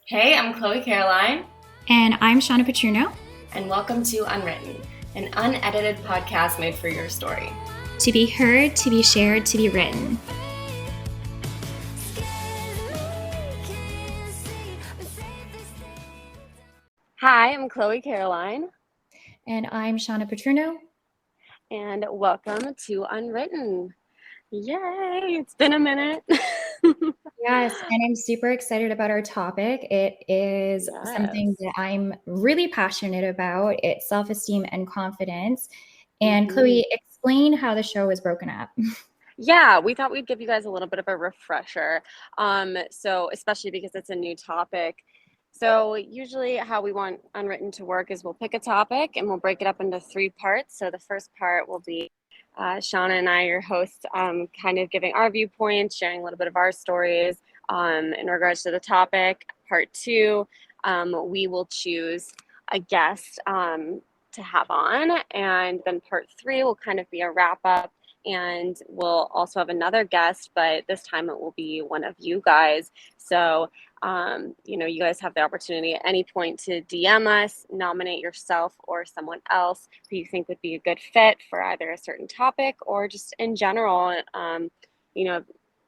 Hey, I'm Chloé Caroline. And I'm Shawna Patruno. And welcome to Unwritten, an unedited podcast made for your story. To be heard, to be shared, to be written. Hi, I'm Chloé Caroline. And I'm Shawna Patruno. And welcome to Unwritten. Yay, it's been a minute. Yes, and I'm super excited about our topic. It is something that I'm really passionate about. It's self-esteem and confidence. And Chloe, explain how the show was broken up. Yeah, we thought we'd give you guys a little bit of a refresher. So especially because it's a new topic. So usually how we want Unwritten to work is we'll pick a topic and we'll break it up into 3 parts. So the first part will be Shawna and I, your hosts, kind of giving our viewpoints, sharing a little bit of our stories in regards to the topic. Part 2, we will choose a guest to have on. And then part 3 will kind of be a wrap up. And we'll also have another guest, but this time it will be one of you guys. So, you guys have the opportunity at any point to DM us, nominate yourself or someone else who you think would be a good fit for either a certain topic or just in general.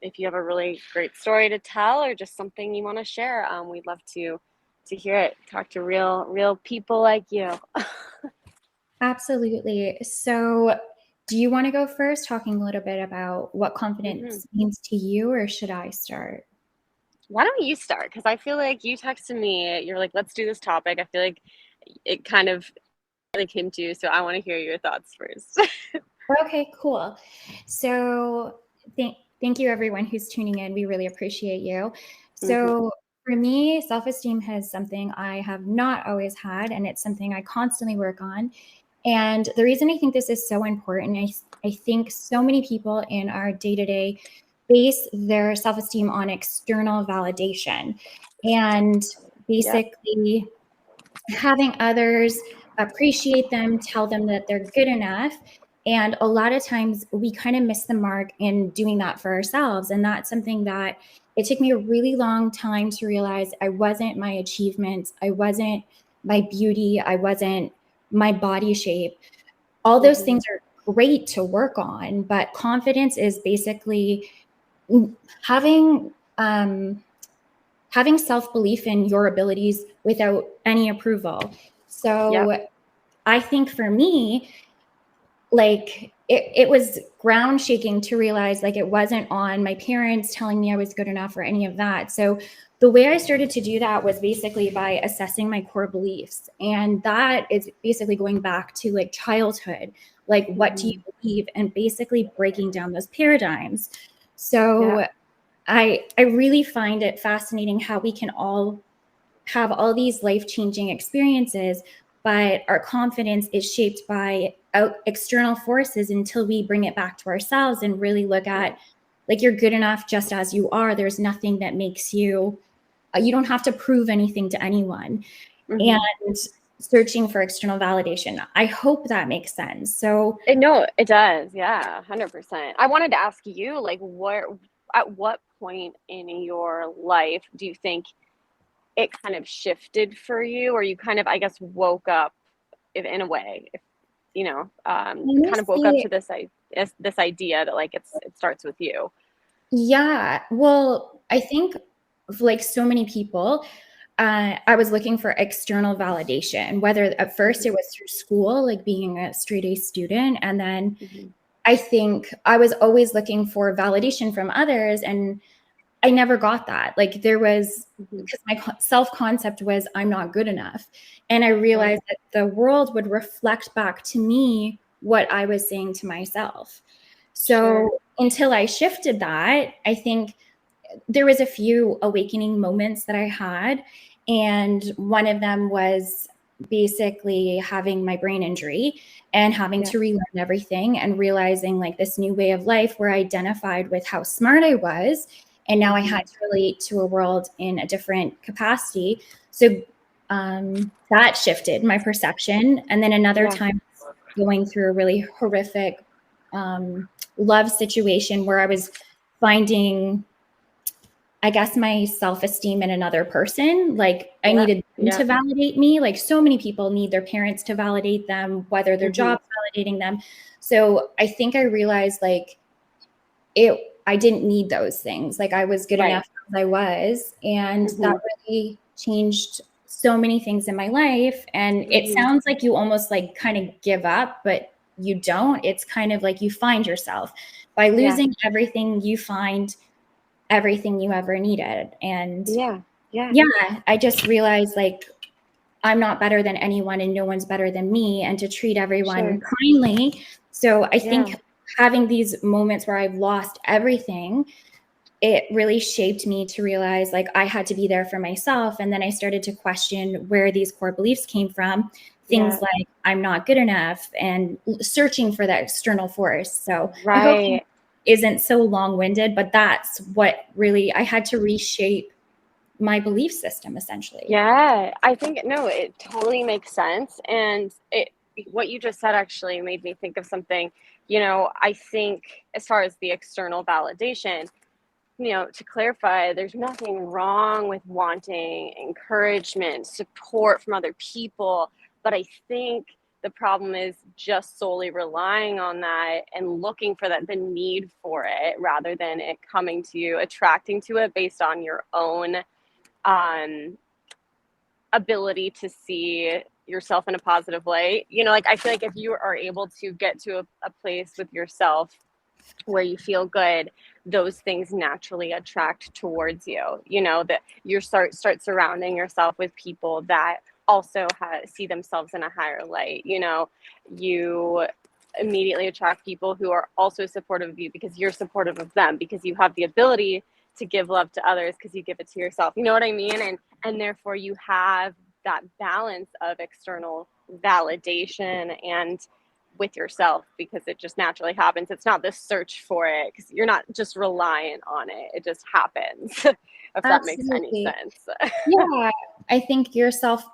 If you have a really great story to tell or just something you want to share, we'd love to hear it. Talk to real people like you. Absolutely. So do you want to go first, talking a little bit about what confidence means to you, or should I start? Why don't you start? Because I feel like you texted me, you're like, let's do this topic. I feel like it kind of really came to you. So I want to hear your thoughts first. Okay, cool. So thank you everyone who's tuning in. We really appreciate you. So for me, self-esteem is something I have not always had, and it's something I constantly work on. And the reason I think this is so important, I think so many people in our day-to-day base their self-esteem on external validation. And basically having others appreciate them, tell them that they're good enough. And a lot of times we kind of miss the mark in doing that for ourselves. And that's something that it took me a really long time to realize I wasn't my achievements, I wasn't my beauty, I wasn't my body shape. All those things are great to work on, but confidence is basically having having self-belief in your abilities without any approval. So I think for me, like it was ground shaking to realize like it wasn't on my parents telling me I was good enough or any of that. So the way I started to do that was basically by assessing my core beliefs. And that is basically going back to like childhood, like what do you believe, and basically breaking down those paradigms. So I really find it fascinating how we can all have all these life-changing experiences, but our confidence is shaped by external forces until we bring it back to ourselves and really look at like you're good enough just as you are. There's nothing that makes you you don't have to prove anything to anyone. And searching for external validation. I hope that makes sense. So No, it does. Yeah, 100%. I wanted to ask you, like, at what point in your life do you think it kind of shifted for you, or you kind of, I guess, woke up in a way, kind of woke up to this idea that like it starts with you. Yeah, well, I think like so many people, I was looking for external validation, whether at first it was through school, like being a straight A student. And then I think I was always looking for validation from others, and I never got that. Like there was, because my self-concept was I'm not good enough. And I realized that the world would reflect back to me what I was saying to myself. So until I shifted that, I think there was a few awakening moments that I had. And one of them was basically having my brain injury and having to relearn everything and realizing like this new way of life where I identified with how smart I was. And now I had to relate to a world in a different capacity. So that shifted my perception. And then another time going through a really horrific love situation where I was finding I guess, my self-esteem in another person. Like, I Yeah. needed them Yeah. to validate me. Like, so many people need their parents to validate them, whether their Hmm. job's validating them. So I think I realized, like, I didn't need those things. Like, I was good Right. enough as I was, and that Hmm. really changed so many things in my life. And it Hmm. sounds like you almost like kind of give up, but you don't. It's kind of like you find yourself. By Yeah. losing everything, you find everything you ever needed. And Yeah. Yeah. yeah, I just realized, like, I'm not better than anyone and no one's better than me, and to treat everyone Sure. kindly. So I think Yeah. having these moments where I've lost everything, it really shaped me to realize, like, I had to be there for myself. And then I started to question where these core beliefs came from. Things Yeah. like I'm not good enough, and searching for that external force. So I hope it Right. isn't so long-winded, but that's what really I had to reshape my belief system, essentially. Yeah, I think no, it totally makes sense. And it what you just said actually made me think of something. I think as far as the external validation, to clarify, there's nothing wrong with wanting encouragement, support from other people. But I think the problem is just solely relying on that and looking for that, the need for it, rather than it coming to you, attracting to it based on your own um, ability to see yourself in a positive light. Like I feel like if you are able to get to a place with yourself where you feel good, those things naturally attract towards you. That you start surrounding yourself with people that also see themselves in a higher light. You immediately attract people who are also supportive of you because you're supportive of them, because you have the ability to give love to others because you give it to yourself. You know what I mean? And therefore you have that balance of external validation and with yourself, because it just naturally happens. It's not this search for it because you're not just reliant on it. It just happens, if that makes any Absolutely. sense. Yeah, I think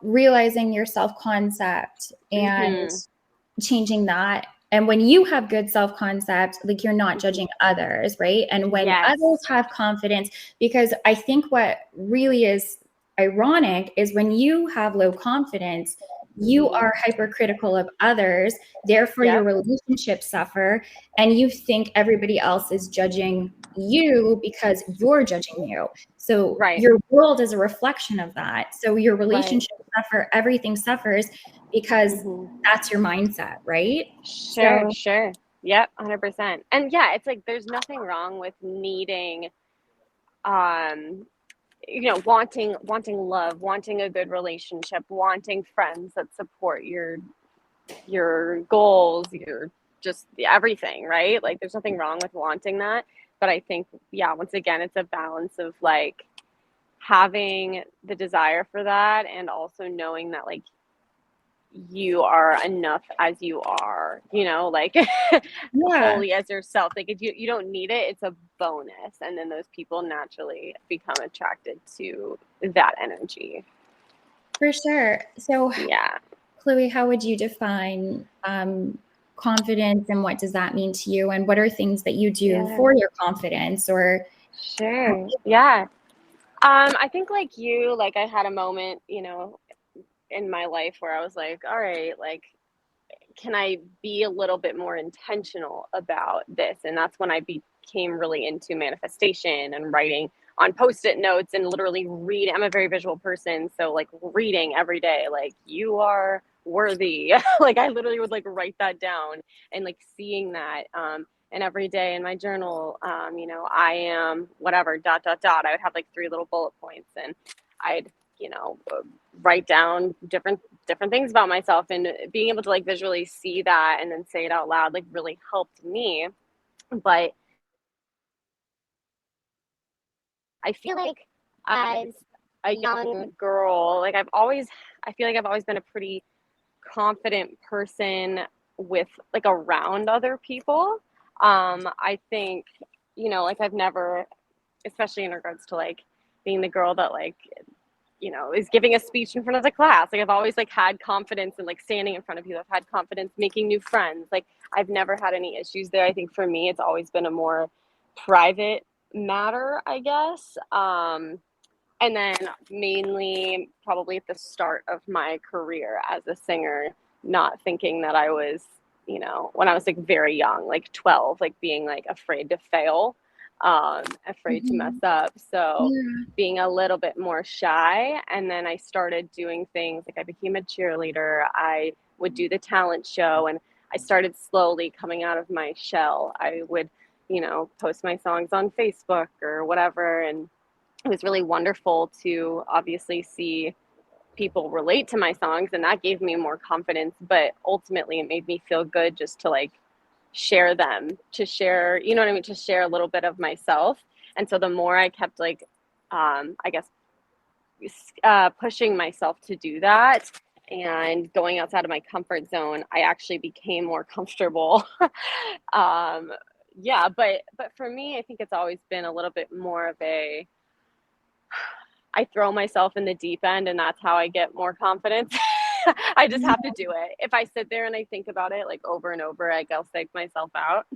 realizing your self concept and Hmm. changing that. And when you have good self concept, like, you're not Hmm. judging others, right? And when others Yes. have confidence, because I think what really is ironic is when you have low confidence, you Hmm. are hypercritical of others, therefore your Yep. relationships suffer, and you think everybody else is judging you because you're judging you. So Right. your world is a reflection of that. So your Right. relationships suffer, everything suffers because Hmm. that's your mindset, right? Sure. So Sure. Yep. 100%. And yeah, it's like there's nothing wrong with needing, um, wanting love, wanting a good relationship, wanting friends that support your goals, your just everything, right? Like there's nothing wrong with wanting that. But I think, yeah, once again, it's a balance of like having the desire for that and also knowing that like you are enough as you are, like yeah, wholly as yourself. Like if you don't need it, it's a bonus. And then those people naturally become attracted to that energy. for sure. So, Yeah. Chloe, how would you define confidence, and what does that mean to you? And what are things that you do Yeah. for your confidence? Or Sure. Yeah. I think like you, like I had a moment, in my life where I was like, all right, like, can I be a little bit more intentional about this? And that's when I became really into manifestation and writing on post-it notes and literally read. I'm a very visual person, so like reading every day, like you are worthy. Like I literally would like write that down and like seeing that. And every day in my journal, I am whatever dot dot dot. I would have like three little bullet points, and I'd you know write down different things about myself, and being able to like visually see that and then say it out loud like really helped me. But I feel like as a young girl, like I feel like I've always been a pretty confident person with like around other people. I think, like I've never, especially in regards to like being the girl that like is giving a speech in front of the class. Like I've always like had confidence in like standing in front of people. I've had confidence making new friends. Like I've never had any issues there. I think for me, it's always been a more private matter, I guess. And then mainly probably at the start of my career as a singer, not thinking that I was, when I was like very young, like 12, like being like afraid to fail, afraid to mess Mhm. up. So Yeah. being a little bit more shy. And then I started doing things like I became a cheerleader. I would do the talent show, and I started slowly coming out of my shell. I would, post my songs on Facebook or whatever. And it was really wonderful to obviously see people relate to my songs, and that gave me more confidence, but ultimately it made me feel good just to like share them, to share, you know what I mean, to share a little bit of myself. And so the more I kept like I guess pushing myself to do that and going outside of my comfort zone, I actually became more comfortable. um yeah, but for me, I think it's always been a little bit more of a, I throw myself in the deep end, and that's how I get more confidence. I just have to do it. If I sit there and I think about it like over and over, I'll psych myself out.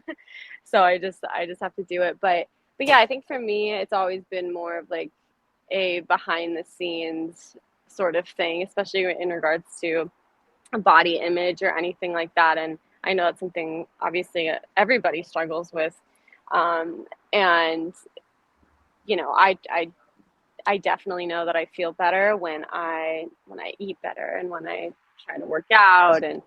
So I just have to do it. But yeah, I think for me it's always been more of like a behind the scenes sort of thing, especially in regards to body image or anything like that. And I know that's something obviously everybody struggles with. And I definitely know that I feel better when I eat better and when I try to work out. And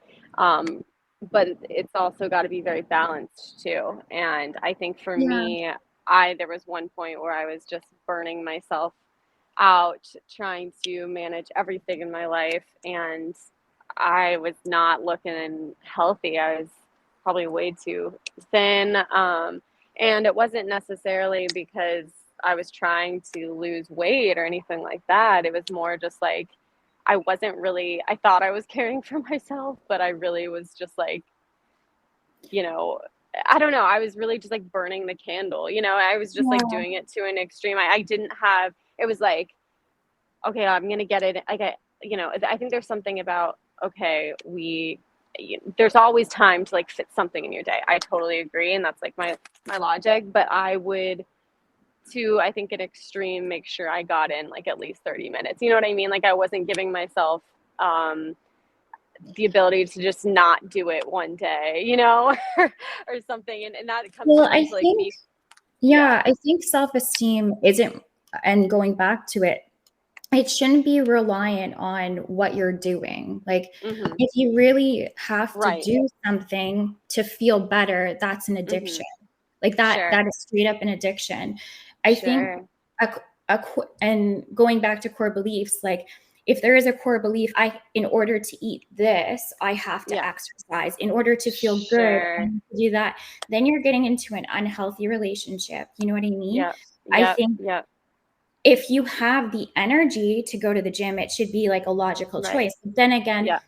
but it's also got to be very balanced too. And I think for Yeah. me, I there was one point where I was just burning myself out trying to manage everything in my life, and I was not looking healthy. I was probably way too thin. And it wasn't necessarily because I was trying to lose weight or anything like that. It was more just like I thought I was caring for myself, but I really was just like, you know, I don't know. I was really just like burning the candle. I was just like Yeah. doing it to an extreme. I didn't have, it was like, okay, I'm going to get it. I think there's something about, okay, there's always time to like fit something in your day. I totally agree. And that's like my logic, but I would, to I think an extreme, make sure I got in like at least 30 minutes. You know what I mean? Like I wasn't giving myself um the ability to just not do it one day, or something. And that comes Well, down to like me. Yeah. I think self-esteem isn't, and going back to it, it shouldn't be reliant on what you're doing. Like, Hmm. if you really have to Right. do something to feel better, that's an Hmm. addiction. Like that Sure. is straight up an addiction. I think Sure. and going back to core beliefs, like if there is a core belief, in order to eat this, I have to Yeah. exercise. In order to feel good, I Sure. need to do that. Then you're getting into an unhealthy relationship. You know what I mean? Yep. I Yep. think Yep. if you have the energy to go to the gym, it should be like a logical Right. choice. But then again, Yeah.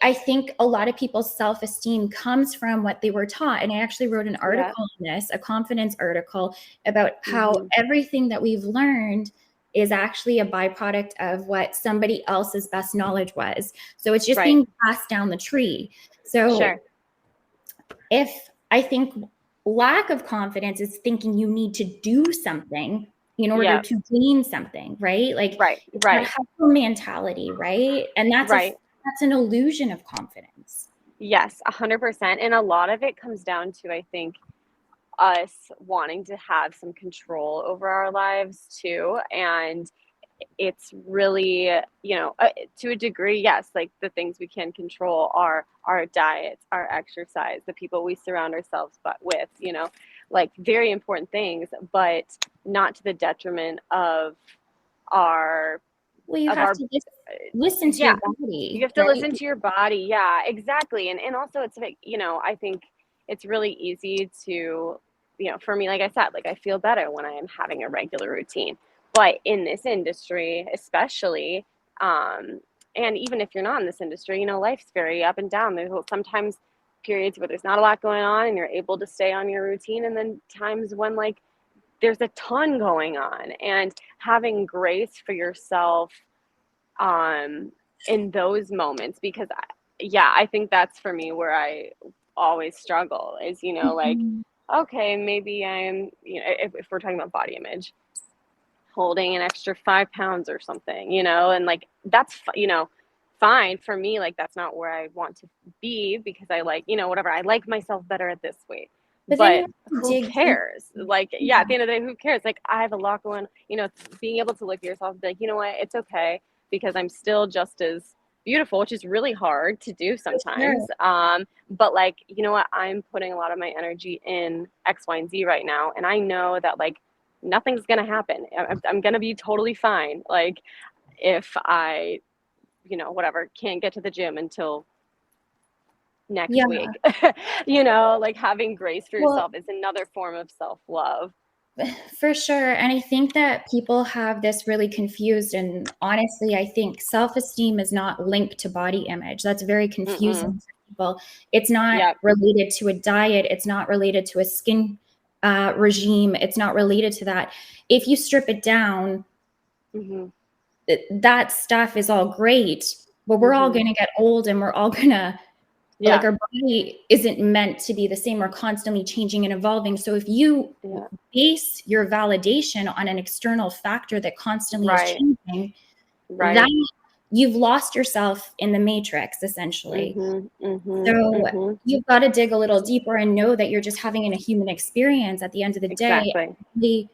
I think a lot of people's self-esteem comes from what they were taught. And I actually wrote an Yeah. article on this, a confidence article, about how Hmm. everything that we've learned is actually a byproduct of what somebody else's best knowledge was. So it's just Right. being passed down the tree. So Sure. if I think lack of confidence is thinking you need to do something in order Yeah. to gain something, right? Like Right. it's that Right. hustle mentality, right? And Right. that's an illusion of confidence. Yes, 100%. And a lot of it comes down to, I think, us wanting to have some control over our lives too. And it's really, to a degree, yes, like the things we can control are our diets, our exercise, the people we surround ourselves with, like very important things, but not to the detriment our Well, you of have our to just listen to yeah. your You body, have to right? listen to your body. Yeah, exactly. And also it's like, I think it's really easy to, for me, like I said, like I feel better when I am having a regular routine. But in this industry, especially, um, and even if you're not in this industry, life's very up and down. There's sometimes periods where there's not a lot going on and you're able to stay on your routine, and then times when like there's a ton going on, and having grace for yourself um in those moments, because I think that's for me where I always struggle is, like Mhm. okay, maybe I'm, if we're talking about body image, holding an extra 5 pounds or something, and like that's, fine for me. Like that's not where I want to be because I like, whatever. I like myself better at this weight. But then you But have to who dig deep. cares? Like, yeah, at Yeah, the end of the day, who cares? Like I have a lot going, being able to look at yourself and be like, you know what, it's okay because I'm still just as beautiful, which is really hard to do for sure. sometimes. But like, you know what, I'm putting a lot of my energy in X, Y, and Z right now. And I know that like nothing's gonna happen. I'm gonna be totally fine. Like if I, whatever, can't get to the gym until next Yeah. week. Like having grace for Well, yourself is another form of self-love. for sure. And I think that people have this really confused. And honestly, I think self-esteem is not linked to body image. That's very Mm-mm. confusing for people. It's not Yep. related to a diet. It's not related to a skin regime. It's not related to that. If you strip it down, Mm-hmm. that stuff is all great, but we're all Mm-hmm. going to get old and we're all going to, like, Yeah. our body isn't meant to be the same. We're constantly changing and evolving. So if you Yeah. base your validation on an external factor that constantly is Right. changing, that Right. you've lost yourself in the matrix, essentially. Mm-hmm. Mm-hmm. So Mm-hmm. you've got to dig a little deeper and know that you're just having a human experience at the end of the day. Exactly.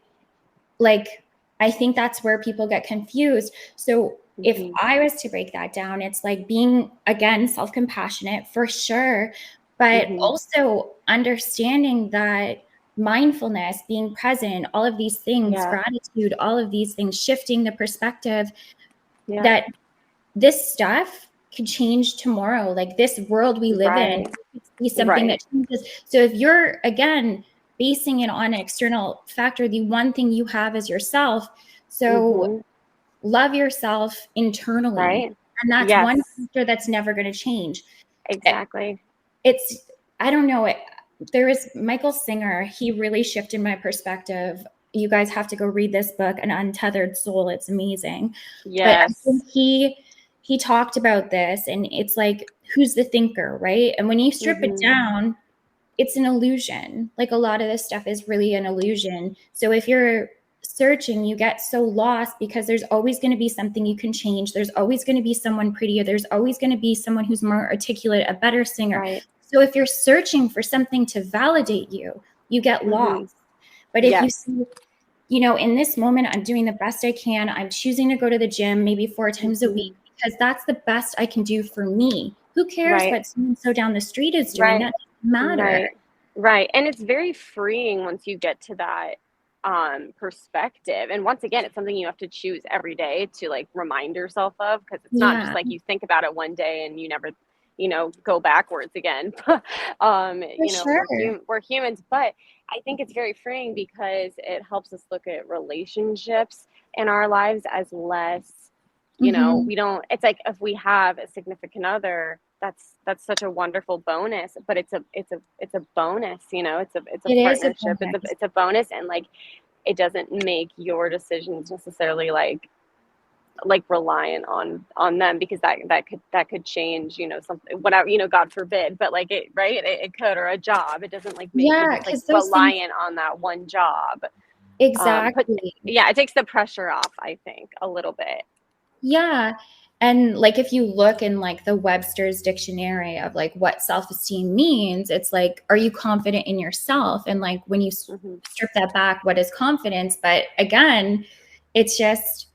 Like, I think that's where people get confused. So if Mm-hmm. I was to break that down, it's like being, again, self-compassionate for sure, but Mm-hmm. also understanding that mindfulness, being present, all of these things, Yeah. gratitude, all of these things, shifting the perspective, Yeah. that this stuff could change tomorrow. Like, this world we live in Right. could be something that Right. changes. So if you're, again, basing it on an external factor, the one thing you have is yourself. So Mm-hmm. love yourself internally. Right. And that's one Yes. factor that's never going to change. Exactly. It's, I don't know, there is Michael Singer. He really shifted my perspective. You guys have to go read this book, An Untethered Soul. It's amazing. But I think Yes. he talked about this, and it's like, who's the thinker, right? And when you strip it Mm-hmm. down, it's an illusion. Like, a lot of this stuff is really an illusion. So if you're searching, you get so lost because there's always going to be something you can change. There's always going to be someone prettier. There's always going to be someone who's more articulate, a better singer. Right. So if you're searching for something to validate you, you get Mm-hmm. lost. But if you Yes. see, in this moment, I'm doing the best I can. I'm choosing to go to the gym maybe 4 times a Mm-hmm. week because that's the best I can do for me. Who cares Right. what so down the street is doing? Right. That doesn't matter. Right. Right. And it's very freeing once you get to that perspective. And once again, it's something you have to choose every day to like remind yourself of because it's not just Yeah, like you think about it one day and you never, go backwards again. for sure. We're humans, but I think it's very freeing because it helps us look at relationships in our lives as less, Mhm. we don't, it's like if we have a significant other, that's such a wonderful bonus, but it's a bonus, it's a It is a partnership, bonus. it's a bonus, and like it doesn't make your decisions necessarily like reliant on them because that could change, something, whatever, God forbid, but like it, right, it could, or a job, it doesn't like make you Yeah, just like because those things, reliant on that one job. Put exactly. Yeah, it takes the pressure off, I think, a little bit. Yeah, and, like, if you look in, like, the Webster's dictionary of, like, what self-esteem means, it's like, are you confident in yourself? And, like, when you Hmm. strip that back, what is confidence? But again, it's just,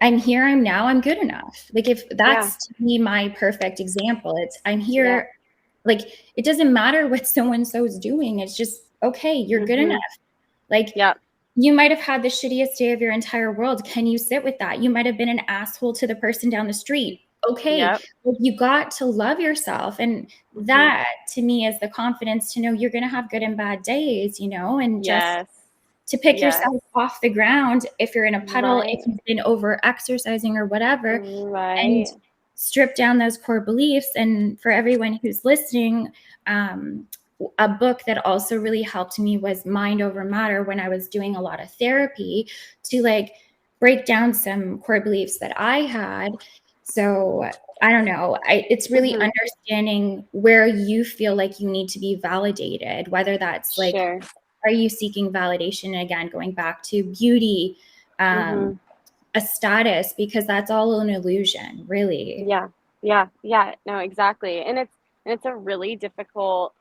I'm here, I'm now, I'm good enough. Like, if Yeah. that's, to me, my perfect example, it's, I'm Yeah. here, like, it doesn't matter what so and so is doing. It's just, okay, you're good enough. Hmm. Like, Yep. you might have had the shittiest day of your entire world. Can you sit with that? You might have been an asshole to the person down the street. Okay, Yep. well, you got to love yourself. And Hmm. that, to me, is the confidence to know you're going to have good and bad days, and just Yes. to pick Yes. yourself off the ground if you're in a puddle, if Right. you've been over exercising or whatever, and Right. strip down those core beliefs. And for everyone who's listening, um, a book that also really helped me was Mind Over Matter when I was doing a lot of therapy to, like, break down some core beliefs that I had. So I don't know. It's really Mm-hmm. understanding where you feel like you need to be validated, whether that's like, Sure. are you seeking validation? Again, going back to beauty, Mm-hmm. a status, because that's all an illusion, really. Yeah, yeah. No, exactly. And it's a really difficult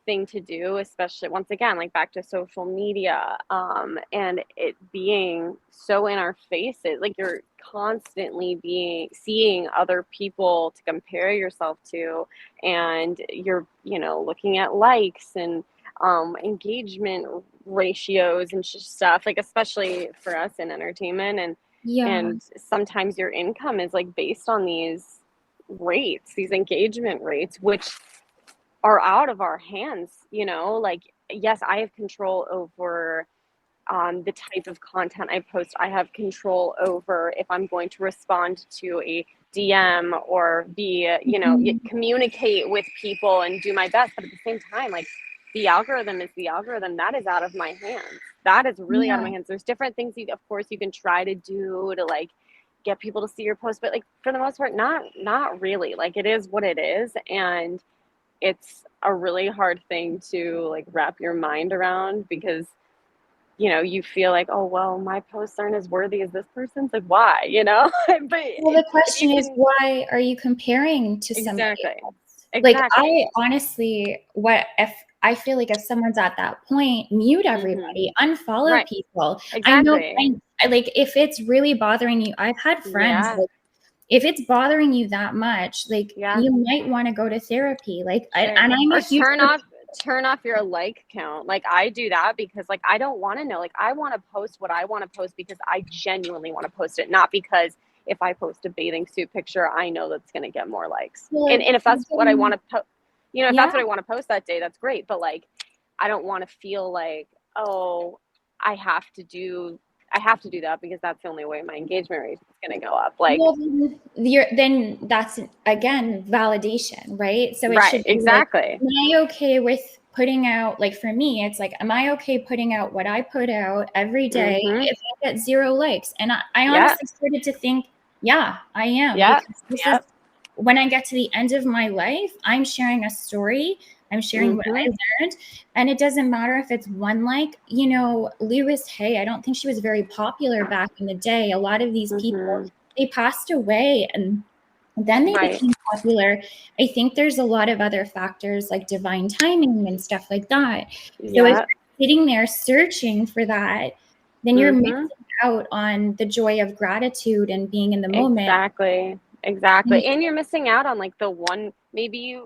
thing to do, especially once again, like back to social media, and it being so in our faces. Like you're constantly being seeing other people to compare yourself to, and you're, looking at likes and engagement ratios and stuff, like especially for us in entertainment, Yeah. and sometimes your income is like based on these rates, these engagement rates, which are out of our hands, like, yes, I have control over the type of content I post. I have control over if I'm going to respond to a DM or be, Mhm. communicate with people and do my best. But at the same time, like the algorithm is the algorithm. That is out of my hands. That is really out of Yeah. my hands. There's different things of course, you can try to do to like get people to see your post, but like for the most part, not really. Like it is what it is, and it's a really hard thing to like wrap your mind around because you feel like, oh well, my posts aren't as worthy as this person's. Like why, but Well, the if you question is, can. why are you comparing to somebody Exactly, else? Like, exactly. I honestly, what if I feel like if someone's at that point, mute Hmm. everybody, unfollow Right. people. I know, Exactly. like, if it's really bothering you, I've had friends, Yeah. like, if it's bothering you that much, like, Yeah. you might want to go to therapy. Like, Sure. and I'm a Or huge turn off your like count. Like I do that because like I don't want to know. Like I want to post what I want to post because I genuinely want to post it, not because if I post a bathing suit picture, I know that's going to get more likes. And well, and if that's what I want to post, if yeah. that's what I want to post that day, that's great. But like I don't want to feel like, oh, I have to do I have to do that because that's the only way my engagement rate is going to go up. Like, Well, then that's again validation, right? So it right, should be like, exactly. am I okay with putting out, like for me, it's like, am I okay putting out what I put out every day Mhm. if I get 0 likes? And I Yeah. honestly started to think, yeah, I am, Yeah. because this is Yep. when I get to the end of my life, I'm sharing a story, I'm sharing what I Mhm. learned, and it doesn't matter if it's 1 like. Lewis Hay, I don't think she was very popular back in the day. A lot of these people, Mhm. they passed away and then they Right. became popular. I think there's a lot of other factors like divine timing and stuff like that. So if Yeah. you're sitting there searching for that, then you're missing Mhm. out on the joy of gratitude and being in the moment. Exactly. Exactly. And you're missing out on like the one, maybe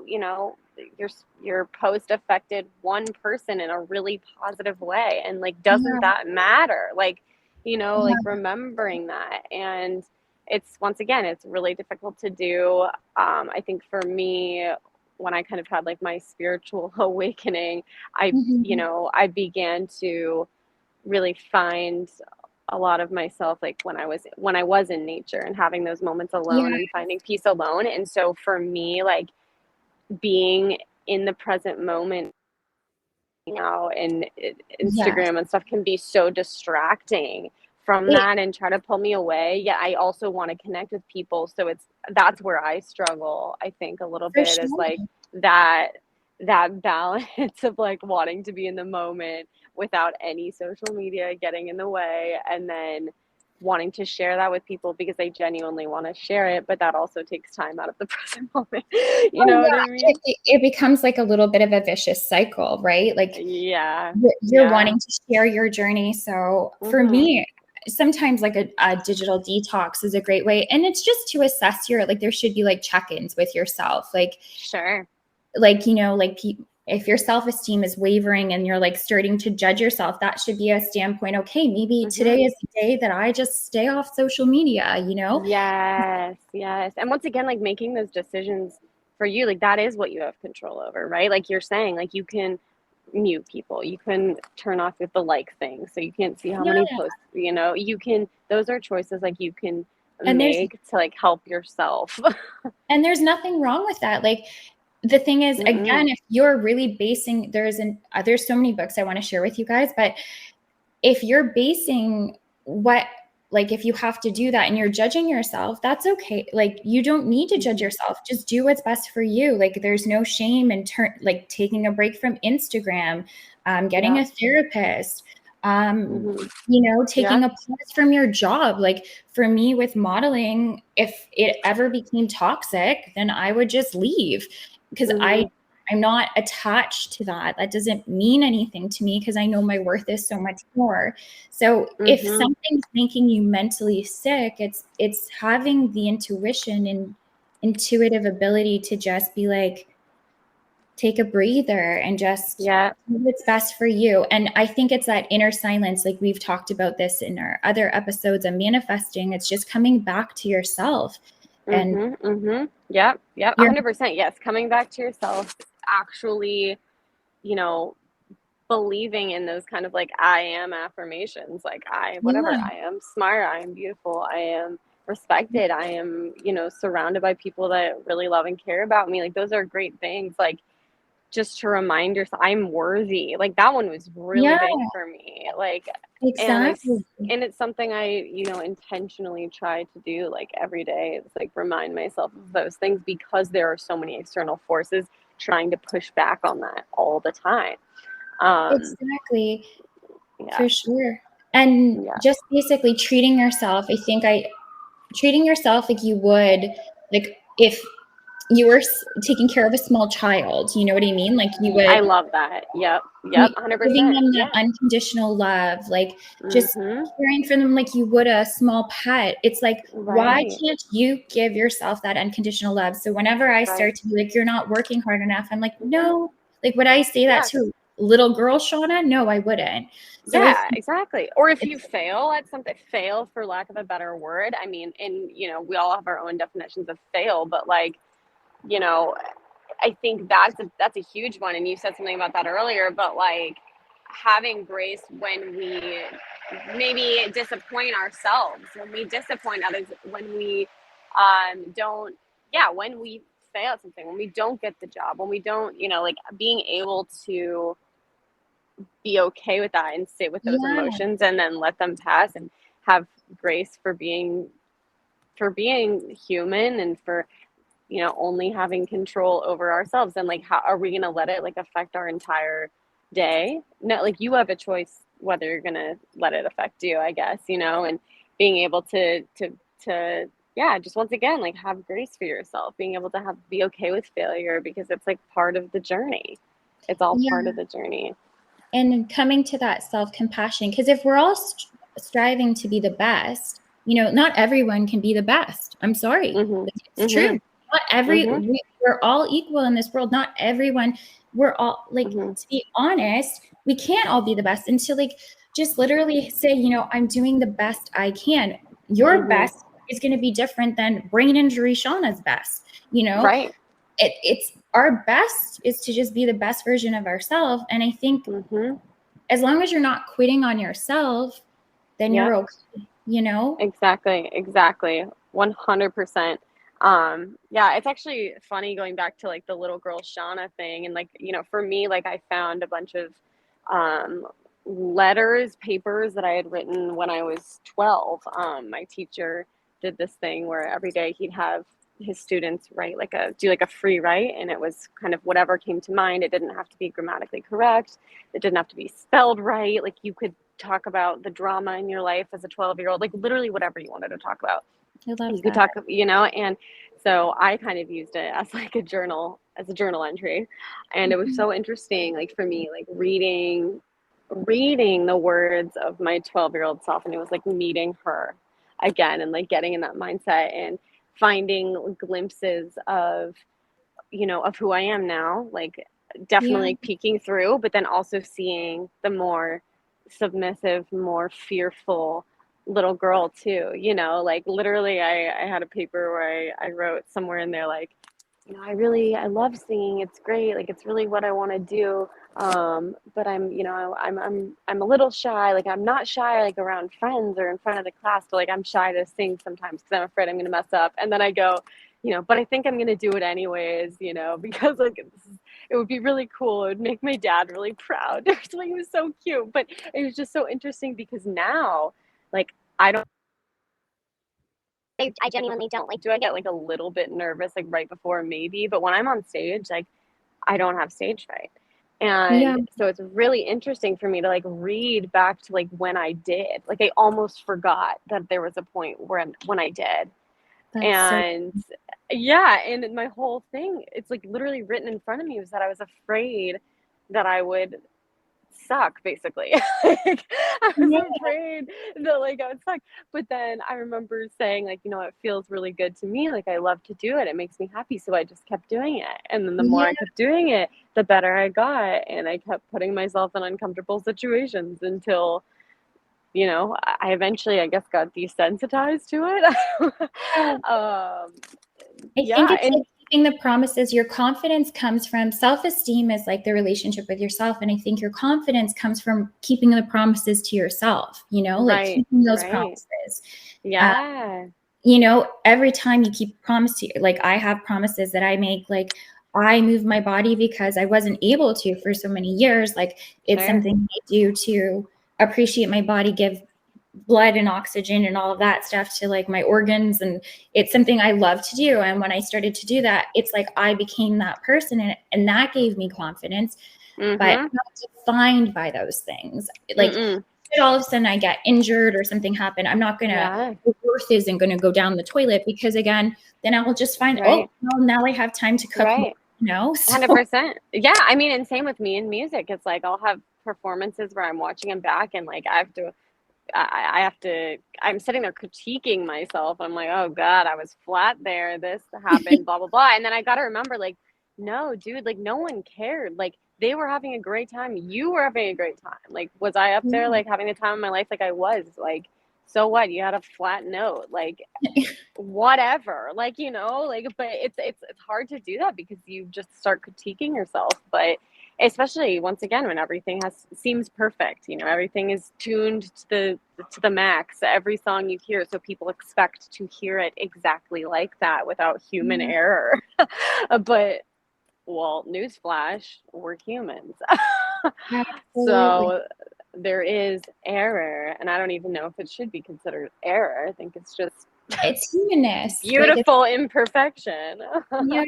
your post affected one person in a really positive way, and like doesn't Yeah, that matter? Like, like yeah, remembering that. And it's once again, it's really difficult to do. I think for me, when I kind of had like my spiritual awakening, mhm, I began to really find a lot of myself like when I was in nature and having those moments yeah, alone and finding peace alone. And so for me, like being in the present moment now and yes. Instagram and stuff can be so distracting from It that and try to pull me away. Yet I also want to connect with people. So that's where I struggle, I think, a little for bit, is sure. like that that balance of like wanting to be in the moment without any social media getting in the way, and then wanting to share that with people because I genuinely want to share it, but that also takes time out of the present moment. You Oh, know what I yeah, mean? it becomes like a little bit of a vicious cycle, right? Like, Yeah. you're Yeah. wanting to share your journey. So for Mhm. me, sometimes like a digital detox is a great way. And it's just to assess like, there should be like check-ins with yourself. Sure. Like, if your self-esteem is wavering and you're like starting to judge yourself, that should be a standpoint. Okay, maybe Mhm. today is the day that I just stay off social media. Yes, yes. And once again, like making those decisions for you, like that is what you have control over, right? Like you're saying, like you can mute people, you can turn off with the like thing, so you can't see how Yeah. many posts, those are choices like you can And there's make to like help yourself. and there's nothing wrong with that. Like, the thing is, Mm-mm. again, if you're really basing, there's so many books I want to share with you guys, but if you're basing what like if you have to do that and you're judging yourself, that's okay. Like you don't need to judge yourself. Just do what's best for you. Like there's no shame in like taking a break from Instagram, getting Yeah. a therapist, Hmm. taking Yeah. a pause from your job. Like for me with modeling, if it ever became toxic, then I would just leave because Hmm. I'm not attached to that. That doesn't mean anything to me because I know my worth is so much more. So if Hmm. something's making you mentally sick, it's having the intuition and intuitive ability to just be like, take a breather and just Yeah. do what's best for you. And I think it's that inner silence, like we've talked about this in our other episodes of manifesting. It's just coming back to yourself and Yep. Yep. you're 100%. Yes. Coming back to yourself, actually, you know, believing in those kind of like I am affirmations, like whatever, yeah, I am smart, I am beautiful, I am respected, I am, surrounded by people that really love and care about me. Like those are great things. Like just to remind yourself I'm worthy. Like that one was really yeah, big for me. Like, and exactly. it's something I, intentionally try to do like every day. It's like remind myself of those things because there are so many external forces trying to push back on that all the time. Um, Exactly. yeah, For sure. And yeah, just basically treating yourself, treating yourself like you would, like if you were taking care of a small child, you know what I mean? Like you would I love that. Yep, yep, giving 100%. them that Yeah. unconditional love, like just Mm-hmm. caring for them like you would a small pet. It's like, why Right, can't you give yourself that unconditional love? So whenever I right. start to be like, you're not working hard enough, I'm like, no. Like, would I say that Yeah, to little girl Shawna? No, I wouldn't. So I yeah, think exactly. Or if you it's, fail at something, fail for lack of a better word. I mean, and we all have our own definitions of fail, but like, you know, I think that's a huge one. And you said something about that earlier, but like having grace when we maybe disappoint ourselves, when we disappoint others, when we don't, yeah, when we fail at something, when we don't get the job, when we don't, like being able to be okay with that and sit with those yeah, emotions and then let them pass and have grace for being human and for only having control over ourselves. And like how are we going to let it like affect our entire day? No, like you have a choice whether you're going to let it affect you, I guess, and being able to yeah, just once again like have grace for yourself, being able to be okay with failure because it's like part of the journey. It's all part of yeah. the journey. And coming to that self-compassion, because if we're all striving to be the best, not everyone can be the best. I'm sorry. Mhm. Like, it's true. Mhm. Not Mhm. we're all equal in this world. Not everyone, we're all like, Mhm. to be honest, we can't all be the best. And to like just literally say, I'm doing the best I can. Your Mhm. best is going to be different than brain injury Shauna's best. Right. It's our best is to just be the best version of ourselves. And I think Mhm. as long as you're not quitting on yourself, then you're Yep. okay. Exactly. Exactly. 100%. Yeah, it's actually funny going back to like the little girl Shauna thing and like, for me like I found a bunch of um letters, papers that I had written when I was 12. My teacher did this thing where every day he'd have his students write do like a free write, and it was kind of whatever came to mind. It didn't have to be grammatically correct. It didn't have to be spelled right. Like you could talk about the drama in your life as a 12-year-old, like literally whatever you wanted to talk about. I love You could that. talk, and so I kind of used it as like as a journal entry. And it was Mhm. so interesting, like for me, like reading the words of my 12-year-old self. And it was like meeting her again and like getting in that mindset and finding glimpses of who I am now, like Yeah, definitely peeking through, but then also seeing the more submissive, more fearful little girl too, like literally I had a paper where I wrote somewhere in there like, I love singing. It's great. Like it's really what I want to do. But I'm a little shy. Like I'm not shy like around friends or in front of the class, but like I'm shy to sing sometimes because I'm afraid I'm gonna mess up. And then I go, but I think I'm gonna do it anyways, because like it would be really cool. It would make my dad really proud. So he was so cute. But it was just so interesting because now, like I don't I genuinely don't like, do I get like a little bit nervous like right before maybe, but when I'm on stage, like I don't have stage fright. Yeah, And so it's really interesting for me to like read back to like when I did. Like I almost forgot that there was a point when I did. that's so And yeah, and my whole thing, it's like literally written in front of me was that I was afraid that I would suck basically. Like I was yeah, afraid that like I would suck. But then I remember saying like, it feels really good to me. Like I love to do it. It makes me happy. So I just kept doing it. And then the more yeah. I kept doing it, the better I got. And I kept putting myself in uncomfortable situations until, I eventually I guess got desensitized to it. um I think yeah, it's and like keeping the promises. Your confidence comes from self-esteem is like the relationship with yourself. And I think your confidence comes from keeping the promises to yourself, like right, keeping those right. promises. Uh, Yeah. every time you keep promise to, like I have promises that I make, like I move my body because I wasn't able to for so many years. Like it's Sure. something I do to appreciate my body, give blood and oxygen and all of that stuff to like my organs, and it's something I love to do. And when I started to do that, it's like I became that person, and that gave me confidence. But I'm Mhm. not defined by those things. Like Mm-mm. if all of a sudden I get injured or something happen, I'm not gonna, Yeah. the worth isn't gonna go down the toilet, because again, then I will just find, oh Right. well, now I have time to cook more, Right. so 100%. Yeah, I mean, and same with me in music. It's like I'll have performances where I'm watching them back and like I have to, I'm sitting there critiquing myself. I'm like, oh God, I was flat there. This happened, blah, blah, blah. And then I got to remember, like, no, dude, like, no one cared. Like, they were having a great time. You were having a great time. Like, was I up there, yeah. like, having the time of my life? Like, I was. Like, so what? You had a flat note. Like, whatever. Like, like, but it's hard to do that because you just start critiquing yourself. But especially once again when everything seems perfect, everything is tuned to the max, every song you hear, so people expect to hear it exactly like that without human Yeah, error. But well, newsflash, we're humans. absolutely. So there is error, and I don't even know if it should be considered error. I think it's just It's humanness, like it's, beautiful imperfection. yeah,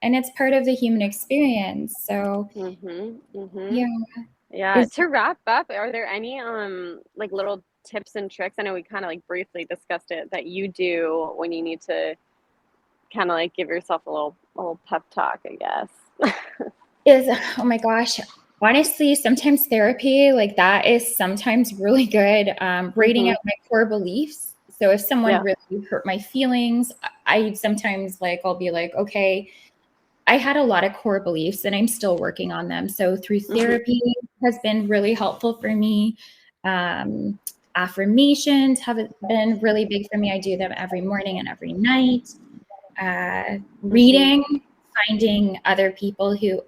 and it's part of the human experience. So Mhm, yeah, mhm. Yeah, is to wrap up, are there any like little tips and tricks? I know we kind of like briefly discussed it that you do when you need to kind of like give yourself a little pep talk, I guess. is oh my gosh. Honestly, sometimes therapy like that is sometimes really good. Writing Mhm. out my core beliefs. So if someone Yeah. really hurt my feelings, I sometimes like I'll be like, okay, I had a lot of core beliefs and I'm still working on them. So through Mhm. therapy has been really helpful for me. Um, Affirmations have been really big for me. I do them every morning and every night. Mhm. Reading, finding other people who,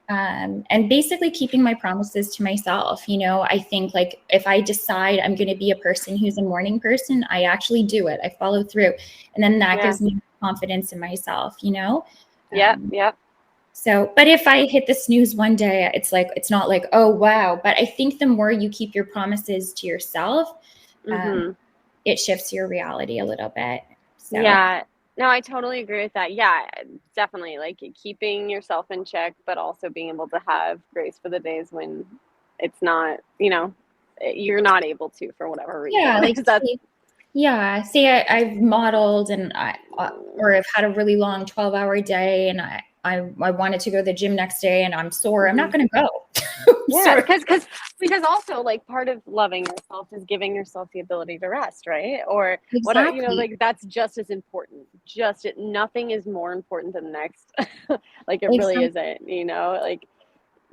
and basically keeping my promises to myself. I think like if I decide I'm going to be a person who's a morning person, I actually do it. I follow through. And then that Yeah. gives me confidence in myself. Yep. Um, Yep. so, but if I hit the snooze one day, it's like, it's not like, oh, wow. But I think the more you keep your promises to yourself, um, Mhm. it shifts your reality a little bit. So, Yeah. No, I totally agree with that. Yeah, definitely like keeping yourself in check, but also being able to have grace for the days when it's not, you're not able to for whatever yeah, reason. like, That's yeah, say I've modeled and or I've had a really long 12-hour day and I wanted to go to the gym next day and I'm sore. I'm not mhm. going to go. Yeah, Sorry. because also like part of loving yourself is giving yourself the ability to rest, right? Or what are, Exactly. like that's just as important. Nothing is more important than the next. Like it really Exactly. isn't, like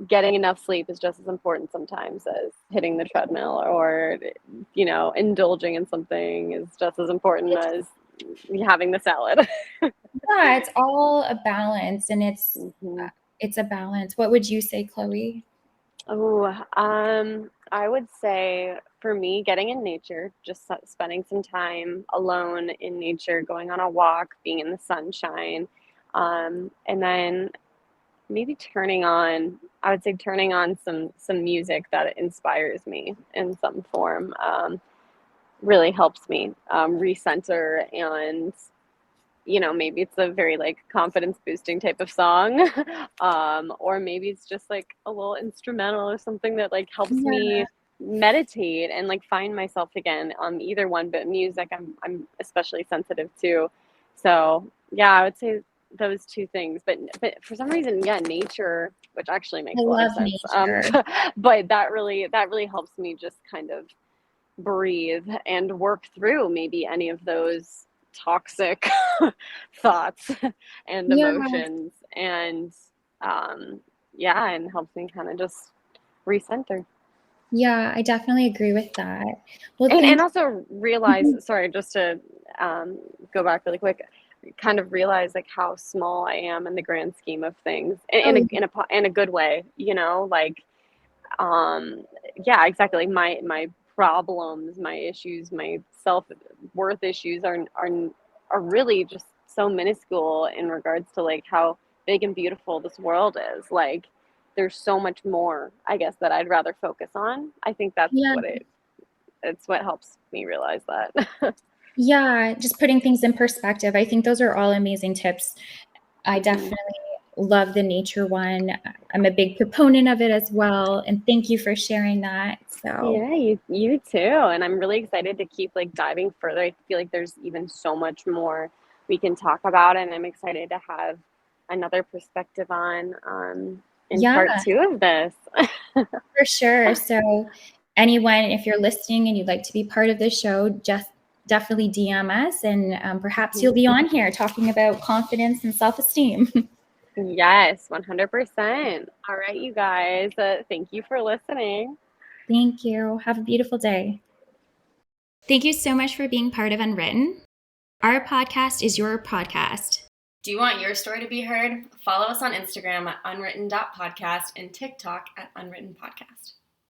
getting enough sleep is just as important sometimes as hitting the treadmill, or indulging in something is just as important as having the salad. Yeah, it's all a balance, and Hmm. it's a balance. What would you say, Chloe? Oh, I would say for me, getting in nature, just spending some time alone in nature, going on a walk, being in the sunshine, and then maybe I would say turning on some music that inspires me in some form. really helps me recenter. And maybe it's a very like confidence boosting type of song. Or maybe it's just like a little instrumental or something that like helps Yeah, me meditate and like find myself again. Either one, but music I'm especially sensitive to. So yeah, I would say those two things. But for some reason, yeah, nature, which actually I makes a lot of love sense. nature. But that really helps me just kind of breathe and work through maybe any of those toxic thoughts and Yeah, emotions. And um, yeah, and helps me kind of just recenter. yeah, I definitely agree with that. Well, And thank also realize, you. sorry, just to um, go back really quick, kind of realize like how small I am in the grand scheme of things, Oh, in a good way, like um yeah, exactly, like my problems, my issues, my self-worth issues are really just so minuscule in regards to like how big and beautiful this world is. Like there's so much more, I guess, that I'd rather focus on. I think yeah, it's what helps me realize that. yeah, just putting things in perspective. I think those are all amazing tips. I Mhm. definitely love the nature one. I'm a big proponent of it as well, and thank you for sharing that. So, Yeah, you too. And I'm really excited to keep like diving further. I feel like there's even so much more we can talk about, and I'm excited to have another perspective on in yeah, part two of this. for sure. So, anyone, if you're listening and you'd like to be part of the show, just definitely DM us, and perhaps you'll Mhm. be on here talking about confidence and self-esteem. Yes, 100%. All right, you guys. Thank you for listening. Thank you. Have a beautiful day. Thank you so much for being part of Unwritten. Our podcast is your podcast. Do you want your story to be heard? Follow us on Instagram at unwritten.podcast and TikTok at unwritten podcast.